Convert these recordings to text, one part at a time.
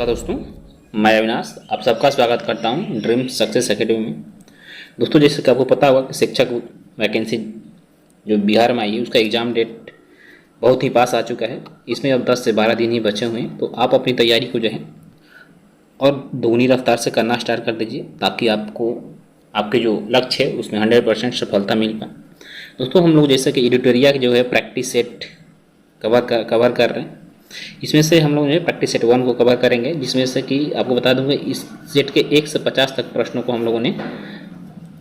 नमस्कार दोस्तों, मैं अविनाश आप सबका स्वागत करता हूं ड्रीम सक्सेस एकेडमी में। दोस्तों, जैसे कि आपको पता होगा कि शिक्षक वैकेंसी जो बिहार में आई है उसका एग्ज़ाम डेट बहुत ही पास आ चुका है। इसमें अब 10 से 12 दिन ही बचे हुए हैं, तो आप अपनी तैयारी को जो है और दोगुनी रफ्तार से करना स्टार्ट कर दीजिए ताकि आपको आपके जो लक्ष्य है उसमें 100% सफलता मिल पाए। दोस्तों, हम लोग जैसे कि एडिटोरिया जो है प्रैक्टिस सेट कवर कर रहे हैं। इसमें से हम लोग जो है प्रैक्टिस सेट 1 को कवर करेंगे, जिसमें से कि आपको बता दूंगा इस सेट के 1 से 50 तक प्रश्नों को हम लोगों ने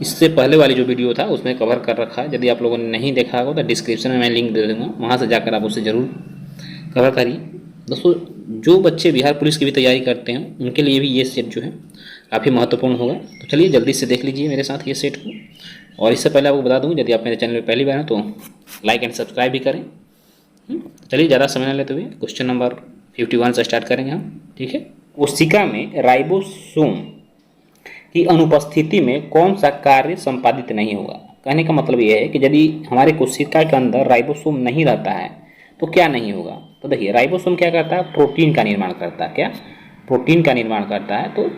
इससे पहले वाली जो वीडियो था उसमें कवर कर रखा है। यदि आप लोगों ने नहीं देखा होगा तो डिस्क्रिप्शन में मैं लिंक दे दूँगा, वहाँ से जाकर आप उसे ज़रूर कवर करिए। दोस्तों, जो बच्चे बिहार पुलिस की भी तैयारी करते हैं उनके लिए भी ये सेट जो है काफ़ी महत्वपूर्ण होगा। तो चलिए जल्दी से देख लीजिए मेरे साथ ये सेट को। और इससे पहले आपको बता दूँ, यदि आप मेरे चैनल में पहली बार हैं तो लाइक एंड सब्सक्राइब भी करें। चलिए ज़्यादा समय न लेते हुए क्वेश्चन नंबर 51 से स्टार्ट करेंगे हम। ठीक है। कोशिका में राइबोसोम की अनुपस्थिति में कौन सा कार्य संपादित नहीं होगा। कहने का मतलब यह है कि यदि हमारे कोशिका के अंदर राइबोसोम नहीं रहता है तो क्या नहीं होगा। तो देखिए, राइबोसोम क्या करता है, प्रोटीन का निर्माण करता है। क्या प्रोटीन का निर्माण करता है। तो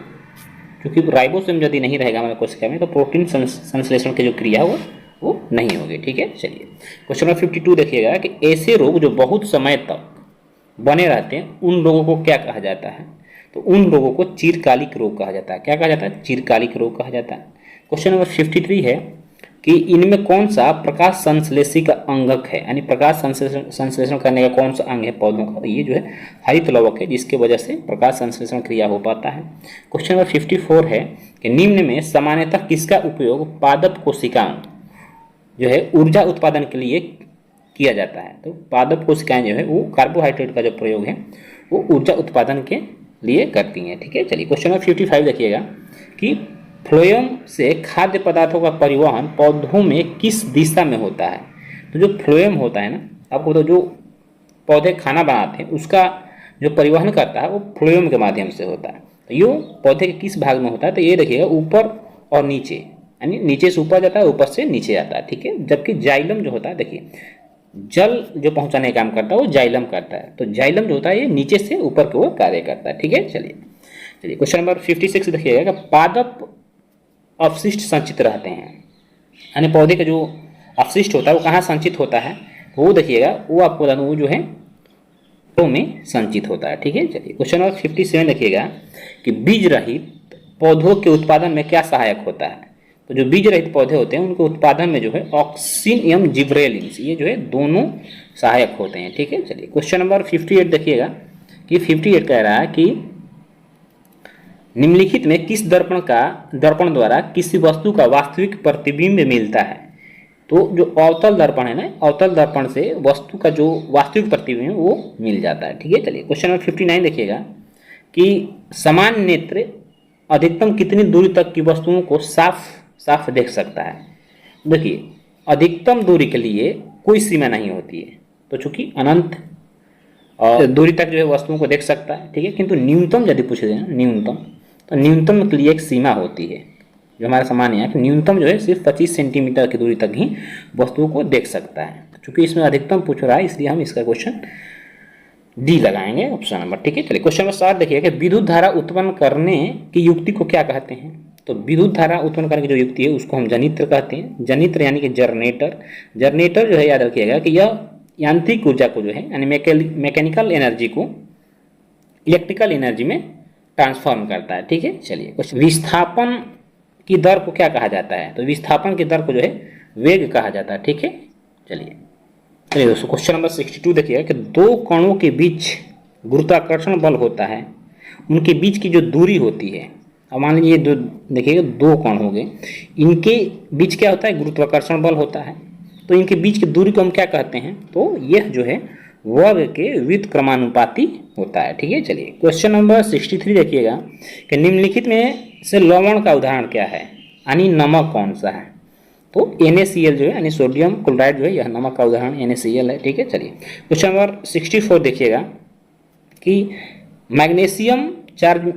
क्योंकि राइबोसोम यदि नहीं रहेगा हमारे कोशिका में तो प्रोटीन संश्लेषण की जो क्रिया हो वो नहीं होगी। ठीक है। चलिए क्वेश्चन नंबर 52 देखिएगा कि ऐसे रोग जो बहुत समय तक बने रहते हैं उन लोगों को क्या कहा जाता है। तो उन लोगों को चिरकालिक रोग कहा जाता है। क्या कहा जाता है, चिरकालिक रोग कहा जाता है। क्वेश्चन नंबर 53 है कि इनमें कौन सा प्रकाश संश्लेषी का अंगक है, यानी प्रकाश संश्लेषण करने का कौन सा अंग है पौधों का। ये जो है हरित लवक है, जिसके वजह से प्रकाश संश्लेषण क्रिया हो पाता है। क्वेश्चन नंबर 54 है कि निम्न में सामान्यतः किसका उपयोग पादप कोशिकाओं जो है ऊर्जा उत्पादन के लिए किया जाता है। तो पादप कोशिकाएं जो है वो कार्बोहाइड्रेट का जो प्रयोग है वो ऊर्जा उत्पादन के लिए करती हैं। ठीक है। चलिए क्वेश्चन नंबर 55 देखिएगा कि फ्लोएम से खाद्य पदार्थों का परिवहन पौधों में किस दिशा में होता है। तो जो फ्लोएम होता है ना, आपको तो जो पौधे खाना बनाते हैं उसका जो परिवहन करता है वो फ्लोएम के माध्यम से होता है। तो ये पौधे के किस भाग में होता है, तो ये देखिएगा ऊपर और नीचे, यानी नीचे से ऊपर जाता है, ऊपर से नीचे आता है। ठीक है। जबकि जाइलम जो होता है, देखिए जल जो पहुंचाने का काम करता है वो जाइलम करता है। तो जाइलम जो होता है ये नीचे से ऊपर की ओर कार्य करता है। ठीक है। चलिए क्वेश्चन नंबर 56 देखिएगा कि पादप अपशिष्ट संचित रहते हैं, यानी पौधे का जो अपशिष्ट होता है वो कहाँ संचित होता है, वो देखिएगा वो आपको बता दूँ वो जो है तो में संचित होता है। ठीक है। चलिए क्वेश्चन नंबर 57 देखिएगा कि बीज रहित पौधों के उत्पादन में क्या सहायक होता है। तो जो बीज रहित पौधे होते हैं उनके उत्पादन में जो है ऑक्सिन एवं जिब्रेलिन्स ये जो है दोनों सहायक होते हैं। ठीक है। चलिए क्वेश्चन नंबर 58 देखिएगा कि 58 कह रहा है कि निम्नलिखित में किस दर्पण द्वारा किसी वस्तु का वास्तविक प्रतिबिंब मिलता है। तो जो अवतल दर्पण है ना, अवतल दर्पण से वस्तु का जो वास्तविक प्रतिबिंब वो मिल जाता है। ठीक है। चलिए क्वेश्चन नंबर 59 देखिएगा कि समान नेत्र अधिकतम कितनी दूरी तक की वस्तुओं को साफ देख सकता है। देखिए, अधिकतम दूरी के लिए कोई सीमा नहीं होती है, तो चूंकि अनंत दूरी तक जो है वस्तुओं को देख सकता है। ठीक है। किंतु न्यूनतम यदि पूछे जाए न्यूनतम, तो न्यूनतम के लिए एक सीमा होती है जो हमारा सामान्य है कि न्यूनतम जो है सिर्फ 25 सेंटीमीटर की दूरी तक ही वस्तुओं को देख सकता है। चूंकि इसमें अधिकतम पूछ रहा है इसलिए हम इसका क्वेश्चन डी लगाएंगे, ऑप्शन नंबर। ठीक है। चलिए क्वेश्चन नंबर 7 देखिए कि विद्युत धारा उत्पन्न करने की युक्ति को क्या कहते हैं। तो विद्युत धारा उत्पन्न करने की जो युक्ति है उसको हम जनित्र कहते हैं। जनित्र यानी कि जनरेटर। जनरेटर जो है याद रखिएगा कि यह यांत्रिक ऊर्जा को जो है यानी मैकेनिकल एनर्जी को इलेक्ट्रिकल एनर्जी में ट्रांसफॉर्म करता है। ठीक है। चलिए क्वेश्चन, विस्थापन की दर को क्या कहा जाता है। तो विस्थापन की दर को जो है वेग कहा जाता है। ठीक है। चलिए दोस्तों क्वेश्चन नंबर 62 देखिएगा कि दो कणों के बीच गुरुत्वाकर्षण बल होता है, उनके बीच की जो दूरी होती है। अब मान लीजिए दो, देखिएगा दो कण हो गए, इनके बीच क्या होता है, गुरुत्वाकर्षण बल होता है। तो इनके बीच की दूरी को हम क्या कहते हैं, तो यह जो है वर्ग के व्युत्क्रमानुपाती होता है। ठीक है। चलिए क्वेश्चन नंबर 63 देखिएगा कि निम्नलिखित में से लवण का उदाहरण क्या है, यानी नमक कौन सा है। तो NaCl जो है यानी सोडियम क्लोराइड जो है यह नमक का उदाहरण NaCl है। ठीक है। चलिए क्वेश्चन नंबर 64 देखिएगा कि मैग्नीशियम चार्ज,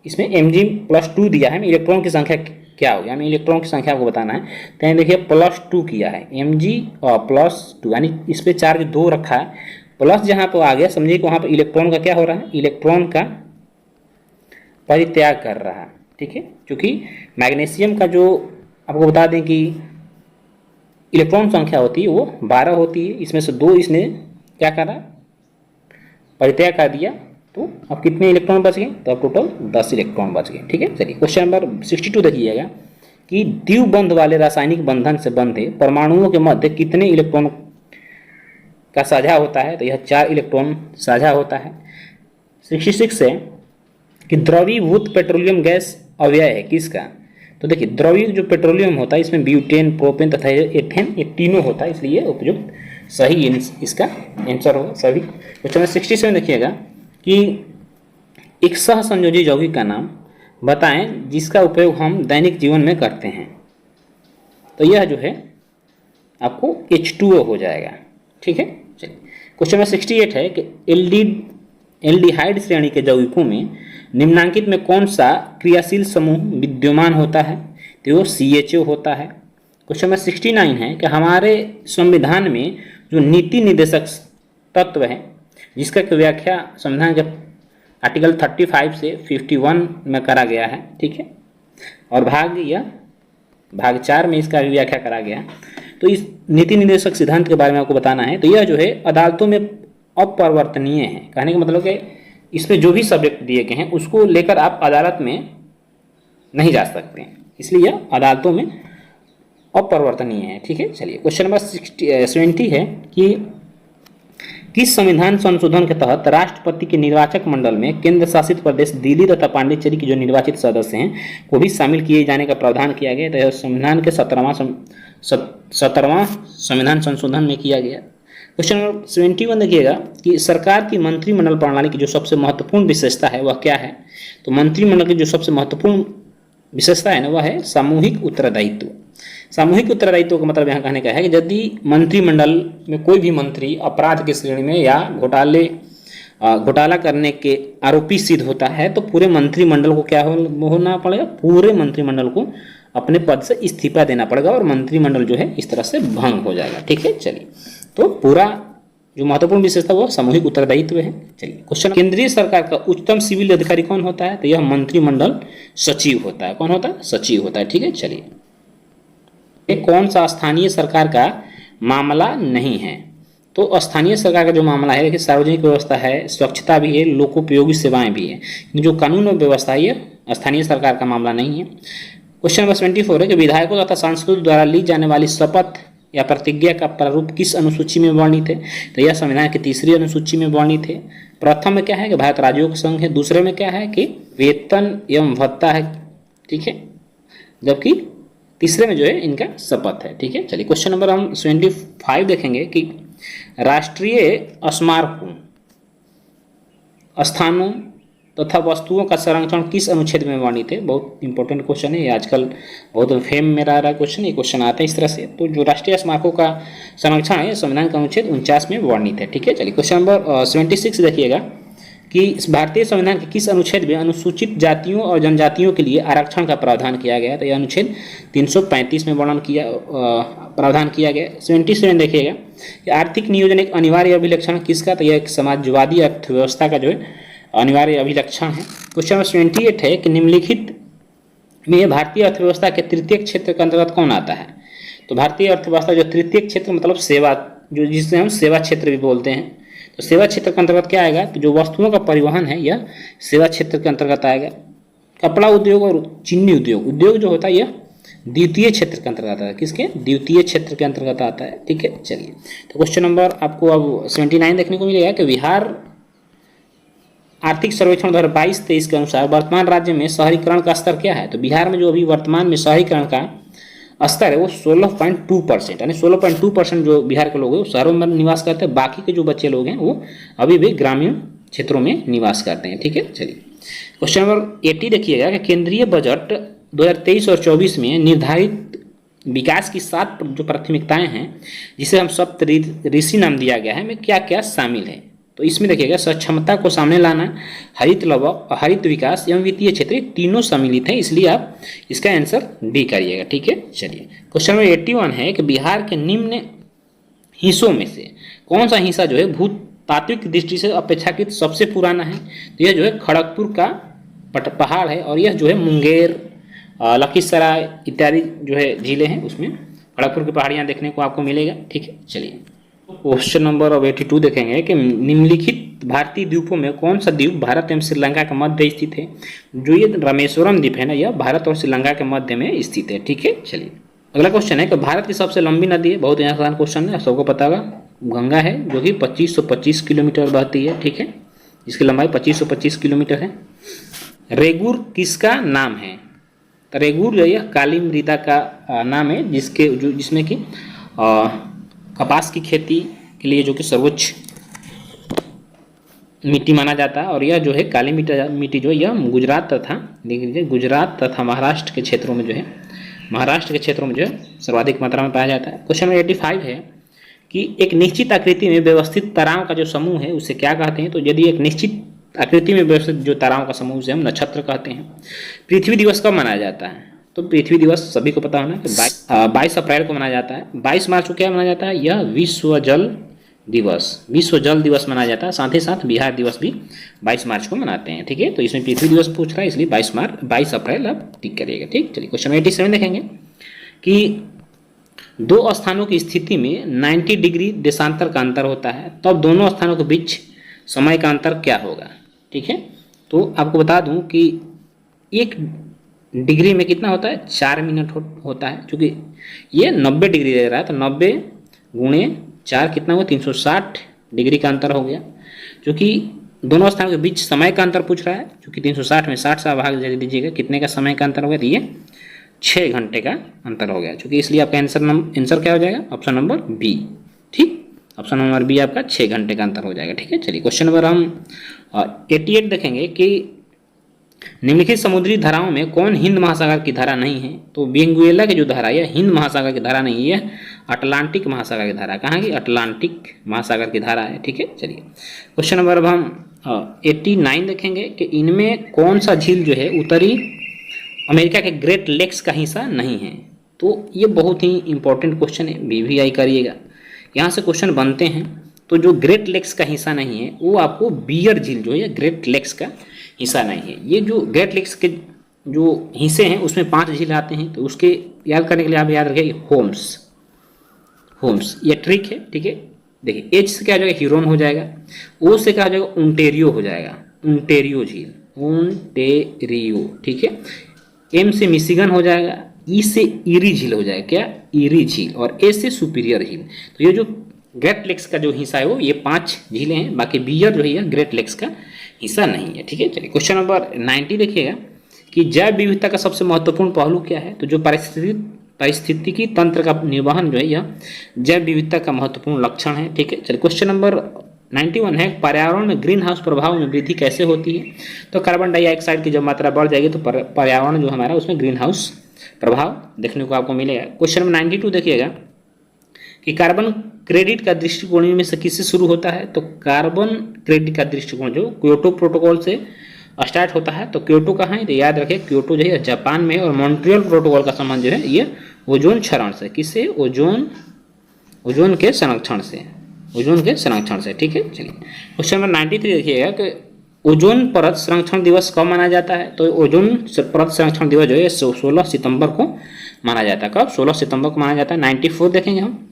इसमें Mg+2 दिया है, इलेक्ट्रॉन की संख्या क्या होगी, हमें इलेक्ट्रॉन की संख्या आपको बताना है। तो यहाँ देखिए +2 किया है Mg+2, यानी इस पर चार्ज 2 रखा है, प्लस जहाँ पर आ गया समझिए कि वहाँ पर इलेक्ट्रॉन का क्या हो रहा है, इलेक्ट्रॉन का परित्याग कर रहा है। ठीक है, क्योंकि मैग्नीशियम का जो आपको बता दें कि इलेक्ट्रॉन संख्या होती है वो 12 होती है, इसमें से 2 इसने क्या करा, परित्याग कर दिया, तो अब कितने इलेक्ट्रॉन बच गए, तो अब टोटल 10 इलेक्ट्रॉन बच गए। ठीक है, चलिए क्वेश्चन नंबर 62 देखिएगा कि द्विबंध वाले रासायनिक बंधन से बंधे परमाणुओं के मध्य कितने इलेक्ट्रॉन का साझा होता है, तो यह 4 इलेक्ट्रॉन साझा होता है। 66 है कि द्रवीभूत पेट्रोलियम गैस अव्यय है किसका, तो देखिए द्रवीय जो पेट्रोलियम होता है इसमें ब्यूटेन, प्रोपेन तथा एथेन, ये तीनों होता है, इसलिए उपयुक्त सही इसका आंसर होगा सभी। क्वेश्चन नंबर 67 देखिएगा कि एक सहसंयोजी यौगिक का नाम बताएं जिसका उपयोग हम दैनिक जीवन में करते हैं, तो यह जो है आपको H2O हो जाएगा। ठीक है, चलिए क्वेश्चन नंबर 68 है कि एल्डिहाइड श्रेणी के यौगिकों में निम्नांकित में कौन सा क्रियाशील समूह विद्यमान होता है, तो वो CHO होता है। क्वेश्चन नंबर 69 है कि हमारे संविधान में जो नीति निर्देशक तत्व है जिसका व्याख्या संविधान के आर्टिकल 35 से 51 में करा गया है। ठीक है, और भाग 4 में इसका भी व्याख्या करा गया। तो इस नीति निर्देशक सिद्धांत के बारे में आपको बताना है, तो यह जो है अदालतों में अपरिवर्तनीय है। कहने का मतलब कि इसमें जो भी सब्जेक्ट दिए गए हैं उसको लेकर आप अदालत में नहीं जा सकते हैं, इसलिए यह अदालतों में अपरिवर्तनीय है। ठीक है, चलिए क्वेश्चन नंबर 70 है कि किस संविधान संशोधन के तहत राष्ट्रपति के निर्वाचक मंडल में केंद्र शासित प्रदेश दिल्ली तथा पांडिचेरी के जो निर्वाचित सदस्य हैं को भी शामिल किए जाने का प्रावधान किया गया, तो यह संविधान के 17वां संविधान संशोधन में किया गया। क्वेश्चन नंबर 71 देखिएगा कि सरकार की मंत्रिमंडल प्रणाली की जो सबसे महत्वपूर्ण विशेषता है वह क्या है, तो मंत्रिमंडल की जो सबसे महत्वपूर्ण विशेषता है ना वह है सामूहिक उत्तरदायित्व। सामूहिक उत्तरदायित्व का मतलब यहाँ कहने का है कि यदि मंत्रिमंडल में कोई भी मंत्री अपराध की श्रेणी में या घोटाला करने के आरोपी सिद्ध होता है तो पूरे मंत्रिमंडल को क्या होना पड़ेगा, पूरे मंत्रिमंडल को अपने पद से इस्तीफा देना पड़ेगा और मंत्रिमंडल जो है इस तरह से भंग हो जाएगा। ठीक है, चलिए तो पूरा जो महत्वपूर्ण विशेषता वो सामूहिक उत्तरदायित्व है। चलिए क्वेश्चन, केंद्रीय सरकार का उच्चतम सिविल अधिकारी कौन होता है, तो यह मंत्रिमंडल सचिव होता है। कौन होता है, सचिव होता है। ठीक है, चलिए कौन सा स्थानीय सरकार का मामला नहीं है, तो स्थानीय सरकार का जो मामला है, सार्वजनिक व्यवस्था है, स्वच्छता भी है, लोकोपयोगी सेवाएं भी है, जो कानून और व्यवस्था है ये स्थानीय सरकार का मामला नहीं है। क्वेश्चन नंबर 74 है कि विधायकों तथा सांसदों द्वारा ली जाने वाली शपथ या प्रतिज्ञा का प्रारूप किस अनुसूची में वर्णित है, तो यह संविधान की 3री अनुसूची में वर्णित है। प्रथम में क्या है कि भारत राज्यों का संघ है, दूसरे में क्या है कि वेतन एवं भत्ता है। ठीक है, जबकि तीसरे में जो है इनका शपथ है। ठीक है, चलिए क्वेश्चन नंबर हम 75 देखेंगे कि राष्ट्रीय स्मारकों, स्थानों तथा वस्तुओं का संरक्षण किस अनुच्छेद में वर्णित है। बहुत इंपॉर्टेंट क्वेश्चन है ये, आजकल बहुत फेम में रह रहा क्वेश्चन, ये क्वेश्चन आता है इस तरह से। तो जो राष्ट्रीय स्मारकों का संरक्षण है संविधान का अनुच्छेद 49 में वर्णित है। ठीक है, चलिए क्वेश्चन नंबर 76 देखिएगा कि भारतीय संविधान के किस अनुच्छेद में अनुसूचित जातियों और जनजातियों के लिए आरक्षण का प्रावधान किया गया है, तो यह अनुच्छेद 335 में प्रावधान किया गया। 77 देखिएगा कि आर्थिक नियोजन एक अनिवार्य अभिलक्षण किसका, तो यह एक समाजवादी अर्थव्यवस्था का जो है अनिवार्य अभिलक्षण है। क्वेश्चन नंबर 78 है कि निम्नलिखित में भारतीय अर्थव्यवस्था के तृतीय क्षेत्र के अंतर्गत कौन आता है, तो भारतीय अर्थव्यवस्था जो तृतीय क्षेत्र मतलब सेवा, जो जिसे हम सेवा क्षेत्र भी बोलते हैं, तो सेवा क्षेत्र के अंतर्गत क्या आएगा, तो जो वस्तुओं का परिवहन है यह सेवा क्षेत्र के अंतर्गत आएगा। कपड़ा उद्योग और चीनी उद्योग जो होता है यह द्वितीय क्षेत्र के अंतर्गत आता है। किसके, द्वितीय क्षेत्र के अंतर्गत आता है। ठीक है, चलिए तो क्वेश्चन नंबर आपको अब 79 देखने को मिलेगा कि बिहार आर्थिक सर्वेक्षण 2022-23 के अनुसार वर्तमान राज्य में शहरीकरण का स्तर क्या है, तो बिहार में जो अभी वर्तमान में शहरीकरण का स्तर है वो 16.2%, यानी 16.2% जो बिहार के लोग हैं वो शहरों में निवास करते हैं, बाकी के जो बच्चे लोग हैं वो अभी भी ग्रामीण क्षेत्रों में निवास करते हैं। ठीक है, चलिए क्वेश्चन नंबर 80 देखिएगा कि केंद्रीय बजट 2023 और 24 में निर्धारित विकास की 7 जो प्राथमिकताएं हैं जिसे हम सप्त ऋषि नाम दिया गया है में क्या क्या शामिल है, तो इसमें देखिएगा सक्षमता को सामने लाना, हरित लवक, हरित विकास एवं वित्तीय क्षेत्र तीनों सम्मिलित हैं, इसलिए आप इसका आंसर डी करिएगा। ठीक है, चलिए क्वेश्चन नंबर 81 है कि बिहार के निम्न हिस्सों में से कौन सा हिस्सा जो है भूतात्विक दृष्टि से अपेक्षाकृत सबसे पुराना है, तो यह जो है खड़गपुर का पहाड़ है, और यह जो है मुंगेर, लखीसराय इत्यादि जो है झीलें हैं उसमें खड़गपुर की पहाड़ियाँ देखने को आपको मिलेगा। ठीक है, चलिए क्वेश्चन नंबर 82 देखेंगे कि निम्नलिखित भारतीय द्वीपों में कौन सा द्वीप भारत एवं श्रीलंका के मध्य स्थित है। जो ये रामेश्वरम द्वीप है ना, यह भारत और श्रीलंका के मध्य में स्थित है। ठीक है, चलिए अगला क्वेश्चन है कि भारत की सबसे लंबी नदी है, बहुत ही आसान क्वेश्चन है, सबको पता होगा, गंगा है, जो कि 2525 किलोमीटर बहती है। ठीक है, इसकी लंबाई 2525 किलोमीटर है। रेगुर किसका नाम है? तो रेगुर जो है काली मृदा का नाम है, जिसमें कि कपास की खेती के लिए जो कि सर्वोच्च मिट्टी माना जाता है, और यह जो है काली मिट्टी जो है यह गुजरात तथा देख लीजिए गुजरात तथा महाराष्ट्र के क्षेत्रों में जो है सर्वाधिक मात्रा में पाया जाता है। क्वेश्चन नंबर 85 है कि एक निश्चित आकृति में व्यवस्थित ताराओं का जो समूह है उसे क्या कहते हैं। तो यदि एक निश्चित आकृति में व्यवस्थित जो ताराओं का समूह उसे हम नक्षत्र कहते हैं। पृथ्वी दिवस कब मनाया जाता है? तो पृथ्वी दिवस सभी को पता होना कि 22 अप्रैल को मनाया जाता है। 22 मार्च को क्या मनाया जाता है? यह विश्व जल दिवस मनाया जाता है। साथ ही साथ बिहार दिवस भी 22 मार्च को मनाते हैं। ठीक है, तो इसमें पृथ्वी दिवस पूछ रहा है, इसलिए 22 अप्रैल आप टिक करिएगा। ठीक, चलिए क्वेश्चन 87 देखेंगे कि दो स्थानों की स्थिति में 90 डिग्री देशांतर का अंतर होता है, तब दोनों स्थानों के बीच समय का अंतर क्या होगा। ठीक है, तो आपको बता दूं कि 1 डिग्री में कितना होता है? 4 मिनट होता है। क्योंकि ये 90 डिग्री दे रहा है, तो 90 गुणे 4 कितना हुआ? 360 डिग्री का अंतर हो गया। क्योंकि दोनों स्थानों के बीच समय का अंतर पूछ रहा है, क्योंकि 360 में 60 से भाग दीजिएगा, कितने का समय का अंतर हो गया? तो ये 6 घंटे का अंतर हो गया। क्योंकि इसलिए आपका आंसर क्या हो जाएगा? Option number B. ठीक, ऑप्शन नंबर बी आपका 6 घंटे का अंतर हो जाएगा। ठीक है, चलिए क्वेश्चन नंबर हम 88 देखेंगे कि निम्नलिखित समुद्री धाराओं में कौन हिंद महासागर की धारा नहीं है। तो वेनेजुएला की जो धारा है हिंद महासागर की धारा नहीं है, अटलांटिक महासागर की धारा। कहाँ की? अटलांटिक महासागर की धारा है। ठीक है, चलिए क्वेश्चन नंबर अब हम 89 देखेंगे कि इनमें कौन सा झील जो है उत्तरी अमेरिका के ग्रेट लेक्स का हिस्सा नहीं है। तो ये बहुत ही इंपॉर्टेंट क्वेश्चन है, VVI करिएगा, यहाँ से क्वेश्चन बनते हैं। तो जो ग्रेट लेक्स का हिस्सा नहीं है वो आपको बियर झील जो है ग्रेट लेक्स का हिस्सा नहीं है। ये जो ग्रेट लेक्स के जो हिस्से हैं उसमें 5 झील आते हैं, तो उसके याद करने के लिए आप याद रखिए होम्स ये ट्रिक है। ठीक है, देखिए H से क्या हो जाएगा? ह्यूरोन हो जाएगा। O से क्या हो जाएगा? ओंटेरियो हो जाएगा, ओंटेरियो झील, ओंटेरियो। ठीक है, M से मिशिगन हो जाएगा, E से ईरी झील हो जाएगा, क्या? ईरी झील, और A से सुपीरियर झील। तो ये जो ग्रेट लेक्स का जो हिस्सा है वो ये 5 झीलें हैं, बाकी बियर जो है ग्रेट लेक्स का हिस्सा नहीं है। ठीक है, चलिए क्वेश्चन नंबर 90 देखिएगा कि जैव विविधता का सबसे महत्वपूर्ण पहलू क्या है। तो जो पारिस्थितिकी तंत्र का निर्वहन जो है यह जैव विविधता का महत्वपूर्ण लक्षण है। ठीक है, चलिए क्वेश्चन नंबर 91 है पर्यावरण में ग्रीन हाउस प्रभाव में वृद्धि कैसे होती है। तो कार्बन डाइऑक्साइड की जब मात्रा बढ़ जाएगी तो पर्यावरण जो हमारा उसमें ग्रीन हाउस प्रभाव देखने को आपको मिलेगा। क्वेश्चन नंबर 92 देखिएगा कि कार्बन क्रेडिट का दृष्टिकोण में से किससे शुरू होता है। तो कार्बन क्रेडिट का दृष्टिकोण जो क्योटो प्रोटोकॉल से स्टार्ट होता है। तो क्योटो कहाँ है? तो याद रखें क्योटो जो है जापान में है, और मॉन्ट्रियल प्रोटोकॉल का संबंध जो है ये ओजोन क्षरण से, किससे? ओजोन के संरक्षण से। ठीक है, चलिए क्वेश्चन नंबर 93 देखिएगा कि ओजोन परत संरक्षण दिवस कब माना जाता है। तो ओजोन परत संरक्षण दिवस जो है 16 सितंबर को माना जाता है। कब? 16 सितंबर को माना जाता है। 94 देखेंगे हम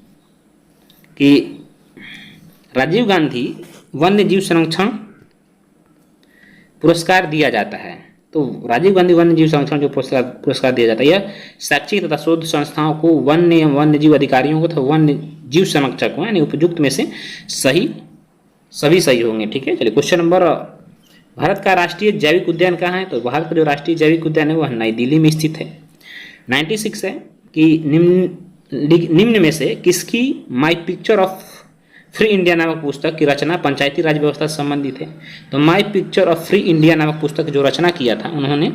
कि राजीव गांधी वन्य जीव संरक्षण पुरस्कार दिया जाता है। तो राजीव गांधी वन्य जीव संरक्षण जो पुरस्कार दिया जाता है यह शैक्षिक तथा शोध संस्थाओं को वन्य जीव अधिकारियों को तथा वन्य जीव संरक्षकों यानी उपयुक्त में से सभी सही होंगे। ठीक है, चलिए क्वेश्चन नंबर भारत का राष्ट्रीय जैविक उद्यान कहाँ है। तो भारत का जो राष्ट्रीय जैविक उद्यान है वह नई दिल्ली में स्थित है। 96 है कि निम्न में से किसकी my picture of free India नामक पुस्तक की रचना पंचायती राज व्यवस्था से संबंधित है। तो my picture of free India नामक पुस्तक जो रचना किया था उन्होंने,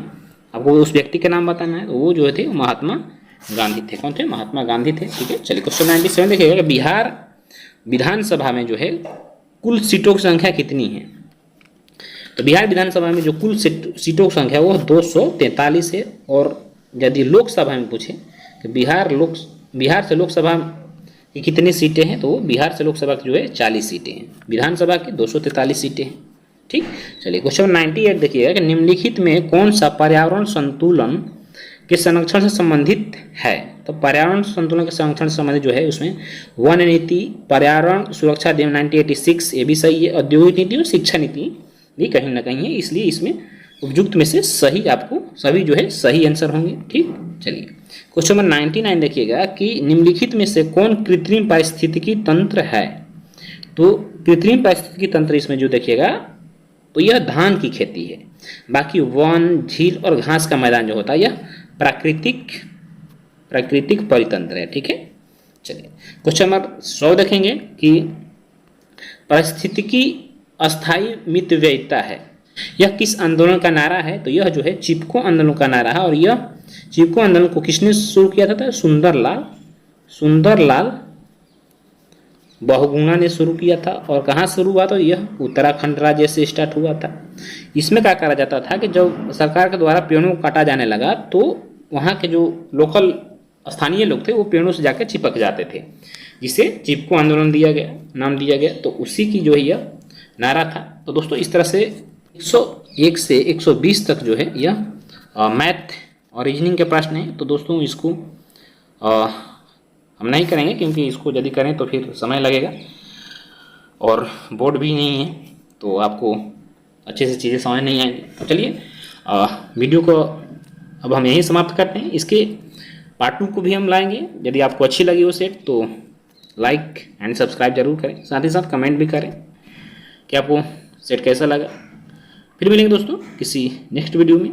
आपको उस व्यक्ति का नाम बताना है, तो वो जो थे महात्मा गांधी थे। कौन थे? महात्मा गांधी थे। ठीक है, चलिए क्वेश्चन 97 देखिएगा कि बिहार विधानसभा में जो है कुल सीटों की संख्या कितनी है। तो बिहार विधानसभा में जो कुल सीटों की संख्या वो 243 है। और यदि लोकसभा में पूछे कि बिहार से लोकसभा की कितनी सीटें हैं, तो बिहार से लोकसभा की जो है 40 सीटें हैं। विधानसभा की 243 सीटें हैं। ठीक। चलिए क्वेश्चन 98 देखिएगा कि निम्नलिखित में कौन सा पर्यावरण संतुलन के संरक्षण से संबंधित है। तो पर्यावरण संतुलन के संरक्षण से संबंधित जो है उसमें वन नीति, पर्यावरण सुरक्षा अधिनियम 1986 ये भी सही है, औद्योगिक नीति और शिक्षा नीति भी कहीं ना कहीं है, इसलिए इसमें उपयुक्त में से सही आपको सभी जो है सही आंसर होंगे। ठीक। चलिए क्वेश्चन नंबर 99 देखिएगा कि निम्नलिखित में से कौन कृत्रिम पारिस्थितिकी तंत्र है। तो कृत्रिम पारिस्थितिकी तंत्र इसमें जो देखिएगा तो यह धान की खेती है, बाकी वन, झील और घास का मैदान जो होता है यह प्राकृतिक परितंत्र है। ठीक है। चलिए क्वेश्चन नंबर 100 देखेंगे कि पारिस्थितिकी अस्थायी मितव्ययिता है, यह किस आंदोलन का नारा है। तो यह जो है चिपको आंदोलन का नारा है, और यह चिपको आंदोलन को किसने शुरू किया था। सुंदरलाल बहुगुणा ने शुरू किया था। और कहाँ शुरू हुआ था, यह उत्तराखंड राज्य से स्टार्ट हुआ था। इसमें क्या करा जाता था कि जब सरकार के द्वारा पेड़ों को काटा जाने लगा तो वहाँ के जो लोकल स्थानीय लोग थे वो पेड़ों से जाकर चिपक जाते थे, जिसे चिपको आंदोलन नाम दिया गया। तो उसी की जो है यह नारा था। तो दोस्तों इस तरह से 101 से 120 तक जो है यह मैथ और रीजनिंग के प्रश्न हैं। तो दोस्तों इसको हम नहीं करेंगे, क्योंकि इसको यदि करें तो फिर समय लगेगा और बोर्ड भी नहीं है, तो आपको अच्छे से चीज़ें समझ नहीं आएंगी। तो चलिए वीडियो को अब हम यहीं समाप्त करते हैं। इसके पार्ट 2 को भी हम लाएंगे। यदि आपको अच्छी लगी वो सेट तो लाइक एंड सब्सक्राइब जरूर करें, साथ ही साथ कमेंट भी करें कि आपको सेट कैसा लगा। फिर मिलेंगे दोस्तों किसी नेक्स्ट वीडियो में।